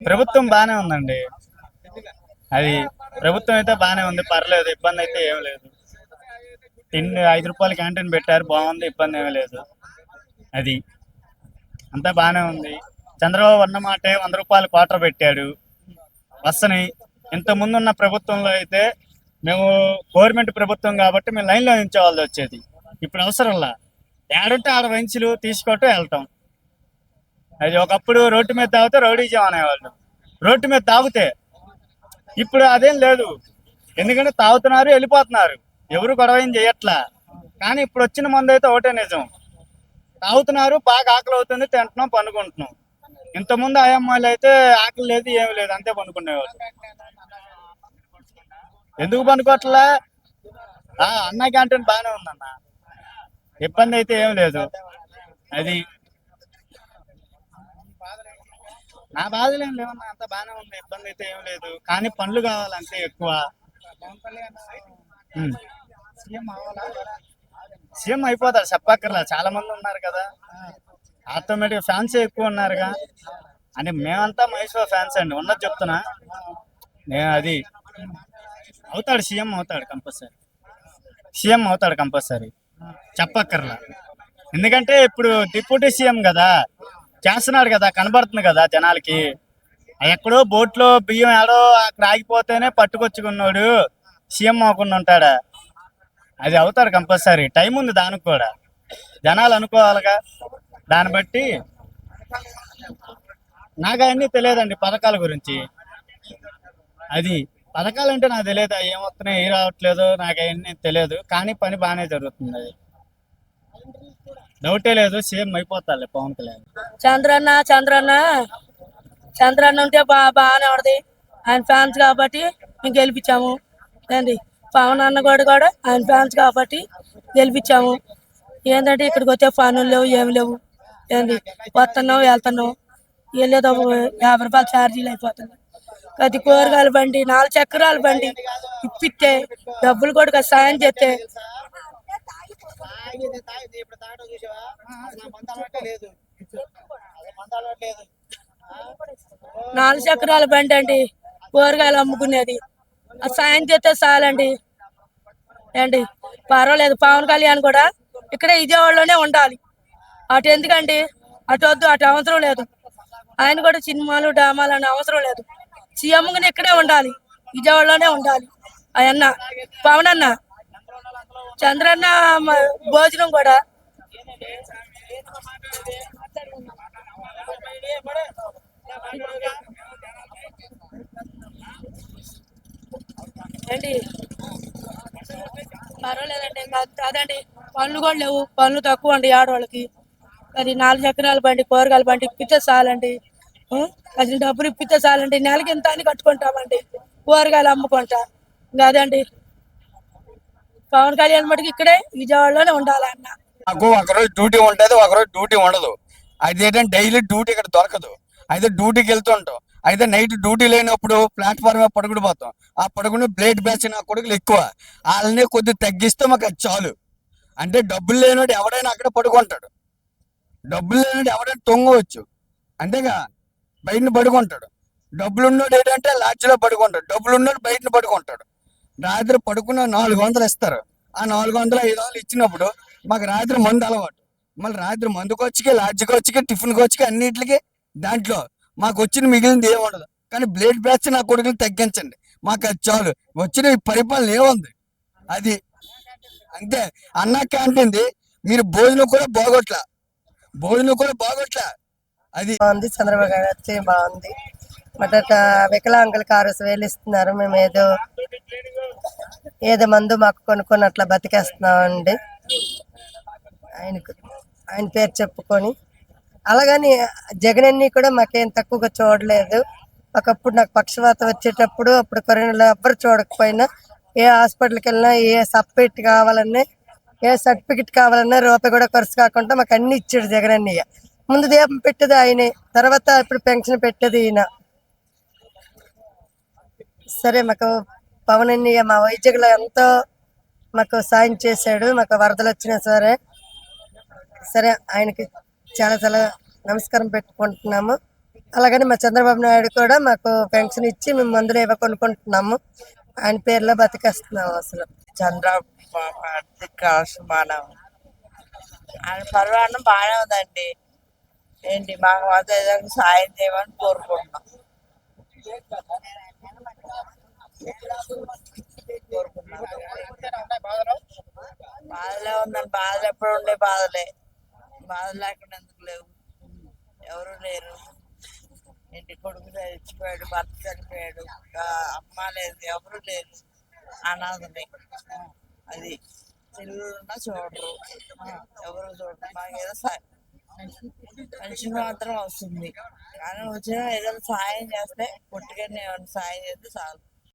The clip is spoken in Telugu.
ప్రభుత్వం బానే ఉందండి. అది ప్రభుత్వం అయితే బానే ఉంది. పర్లేదు. ఇబ్బంది అయితే ఏం లేదు. తిండి రూ. 5 క్యాంటీన్ పెట్టారు. బాగుంది. ఇబ్బంది ఏమీ లేదు. అది అంతా బానే ఉంది. చంద్రబాబు అన్న మాటే రూ. 100 క్వార్టర్ పెట్టాడు. వస్తని ఇంత ముందున్న ప్రభుత్వంలో అయితే మేము గవర్నమెంట్ ప్రభుత్వం కాబట్టి మేము లైన్లో నిల్చోవాల్సి వచ్చేది. ఇప్పుడు అవసరంలా ఏడుంటే ఆడ వెంచులు తీసుకోవటం వెళ్ళటం. అది ఒకప్పుడు రోడ్డు మీద తాగితే రౌడీజం అనేవాళ్ళు. రోడ్డు మీద తాగితే ఇప్పుడు అదేం లేదు. ఎందుకంటే తాగుతున్నారు, వెళ్ళిపోతున్నారు. ఎవరు గొడవ ఏం చేయట్లా. కానీ ఇప్పుడు వచ్చిన మందు అయితే ఒకటే నిజం. తాగుతున్నారు, బాగా ఆకలి అవుతుంది, తింటున్నాం, పండుకుంటున్నాం. ఇంతకుముందు ఆయమ్మాయిలు అయితే ఆకలి లేదు, ఏమి లేదు, అంతే పండుకునేవాళ్ళు. ఎందుకు పండుకోవట్లా? అన్న క్యాంటీన్ బాగానే ఉందన్న. ఇబ్బంది అయితే ఏం లేదు. అది నా బాధలు ఏం లేవన్నా, అంత బాగానే ఉంది. ఇబ్బంది అయితే ఏం లేదు. కానీ పనులు కావాలంటే ఎక్కువ. ఉమ్. సీఎం అయిపోతారు చెప్పక్కర్లా. చాలా మంది ఉన్నారు కదా, ఆటోమేటిక్ ఫ్యాన్స్ ఎక్కువ ఉన్నారుగా. అంటే మేమంతా మహేష్ ఫ్యాన్స్ అండి, ఉన్నది చెప్తున్నా. నేను అది అవుతాడు, సీఎం అవుతాడు కంపల్సరీ. సీఎం అవుతాడు కంపల్సరీ, చెప్పక్కర్లా. ఎందుకంటే ఇప్పుడు డిప్యూటీ సీఎం కదా, చేస్తున్నాడు కదా, కనబడుతుంది కదా జనాలకి. ఎక్కడో బోట్లో బియ్యం ఏడో అక్కడ ఆగిపోతేనే పట్టుకొచ్చుకున్నాడు సీఎం అవ్వకుండా ఉంటాడా? అది అవుతాడు కంపల్సరీ. టైం ఉంది దానికి కూడా, జనాలు అనుకోవాలిగా. దాన్ని బట్టి నాకు అవన్నీ తెలియదండి పథకాల గురించి. అది పథకాలు అంటే నాకు తెలియదు, ఏమొస్తున్నాయి ఏ రావట్లేదు, నాకు అవన్నీ తెలియదు. కానీ పని బాగానే జరుగుతుంది. అది డౌటే లేదు, సీఎం అయిపోతారు పవన్ కళ్యాణ్. చంద్రన్న చంద్రన్న చంద్రన్న ఉంటే బాగానే ఉంటది. ఆయన ఫ్యాన్స్ కాబట్టి మేము గెలిపించాము. ఏంది పవన్ అన్న కూడా ఆయన ఫ్యాన్స్ కాబట్టి గెలిపించాము. ఏంటంటే ఇక్కడికి వచ్చే పనులు లేవు, ఏమి లేవు. ఏంది వస్తున్నావు వెళ్తున్నావు, వెళ్ళేదో రూ. 50 ఛార్జీలు అయిపోతుంది. అది కూరగాయల బండి, 4 చక్రాల బండి ఇప్పిస్తే డబ్బులు కూడా సాయం చేస్తే 4 చక్రాల బండి అండి, కూరగాయలు అమ్ముకునేది. అది సాయం చేస్తే చాలండి. ఏంటి పర్వాలేదు. పవన్ కళ్యాణ్ కూడా ఇక్కడే విజయవాడలోనే ఉండాలి. అటు ఎందుకండి, అటు వద్దు, అటు అవసరం లేదు. ఆయన కూడా సినిమాలు డ్రామాలు అని అవసరం లేదు. సీఎంగా ఇక్కడే ఉండాలి, విజయవాడలోనే ఉండాలి. అన్న పవన్ అన్న చంద్రన్న భోజనం కూడా ఏంటి పర్వాలేదండి. అదండి పనులు కూడా లేవు, పనులు తక్కువ అండి ఆడవాళ్ళకి. అది 4 చక్రాల బండి, కూరగాయల బండి ఇప్పితే చాలండి. అది డబ్బులు ఇప్పితే చాలండి. నెలకి ఇంత అని కట్టుకుంటామండి, కూరగాయలు అమ్ముకుంటా. ఇంకా అదండి పవన్ కళ్యాణ్ మటుకు ఇక్కడే విజయవాడలోనే ఉండాలన్న. నాకు ఒకరోజు డ్యూటీ ఉంటుంది, ఒకరోజు డ్యూటీ ఉండదు. అదేంటంటే డైలీ డ్యూటీ ఇక్కడ దొరకదు. అయితే డ్యూటీకి వెళ్తుంటాం. అయితే నైట్ డ్యూటీ లేనప్పుడు ప్లాట్ఫామ్ మీద పడుకుడిపోతాం. ఆ పడుకుని బ్లేడ్ బ్యాచ్ నా కొడుకులు ఎక్కువ. వాళ్ళని కొద్దిగా తగ్గిస్తే మాకు అది చాలు. అంటే డబ్బులు లేనివాడు ఎవడైనా అక్కడ పడుకుంటాడు. డబ్బులు లేనివాడు ఎవడైనా తొంగవచ్చు, అంతేగా. బయటని పడుకుంటాడు. డబ్బులు ఉన్నోడు ఏంటంటే లాడ్జ్లో పడుకుంటాడు. డబ్బులు ఉన్నోడు బయటని పడుకుంటాడు. రాత్రి పడుకున్న 400 ఇస్తారు. ఆ 400, 500 ఇచ్చినప్పుడు మాకు రాత్రి మందు అలవాటు. మళ్ళీ రాత్రి మందుకు వచ్చి, లాడ్జ్కి వచ్చి, టిఫిన్కి వచ్చి, అన్నింటికి దాంట్లో మాకు వచ్చిన మిగిలింది ఏముండదు. కానీ బ్లేడ్ బ్యాచ్ నా కొడుకుని తగ్గించండి, మాకు అది చాలు. వచ్చిన ఈ పరిపాలన ఏముంది అది. అంతే. అన్న క్యాంటీన్ది మీరు భోజనం కూడా బాగోట్లా, భోజనం కూడా బాగోట్లా. అది బాగుంది. చంద్రబాబు గారు వచ్చి బాగుంది. మొదట వికలాంగులకు 6,000 ఇస్తున్నారు. మేము ఏదో మందు మాకు కొనుక్కొని అట్లా బతికేస్తున్నామండి. ఆయన పేరు చెప్పుకొని అలాగని జగనన్ని కూడా మాకేం తక్కువగా చూడలేదు. ఒకప్పుడు నాకు పక్షవాతం వచ్చేటప్పుడు, అప్పుడు కరోనాలో ఎవ్వరు చూడకపోయినా, ఏ హాస్పిటల్కి వెళ్ళినా, ఏ సపరేట్ కావాలన్నా, ఏ సర్టిఫికెట్ కావాలన్నా రూపాయి కూడా ఖర్చు కాకుండా మాకు అన్ని ఇచ్చాడు జగనన్నయ్య. ముందు దీపం పెట్టేది ఆయనే, తర్వాత ఇప్పుడు పెన్షన్ పెట్టేది ఈయన. సరే, మాకు పవన్ అన్నయ్య మా వైద్యులు ఎంతో మాకు సాయం చేశాడు. మాకు వరదలు వచ్చినా సరే ఆయనకి చాలా చాలా నమస్కారం పెట్టుకుంటున్నాము. అలాగని మా చంద్రబాబు నాయుడు కూడా మాకు పెన్షన్ ఇచ్చి మేము మందులు ఏవో కొనుక్కుంటున్నాము. ఆయన పేరులో బతికేస్తున్నాము. అసలు చంద్రబాబు ఆర్థిక అవసరమానం ఆయన పరిమాణం బాగానే ఉందండి. ఏంటి మాకు మాత్రం ఏదైనా సాయం చేయమని కోరుకుంటున్నాం. బాధలే ఉందండి. బాధలు ఎప్పుడు ఉండే బాధలే. బాధ లేకుండా ఎందుకు లేవు? ఎవరు లేరు. ఇంటి కొడుకు చచ్చిపోయాడు, భర్త చనిపోయాడు, అమ్మ లేదు, ఎవరు లేరు, అనాథమే. అది తెలుగున్నా చూడరు, ఎవరు చూడరు. మాకు ఏదో పెన్షన్ మాత్రం వస్తుంది, కానీ వచ్చిన ఏదైనా సాయం చేస్తే పుట్టుకని ఏమైనా సాయం చేస్తే చాలు.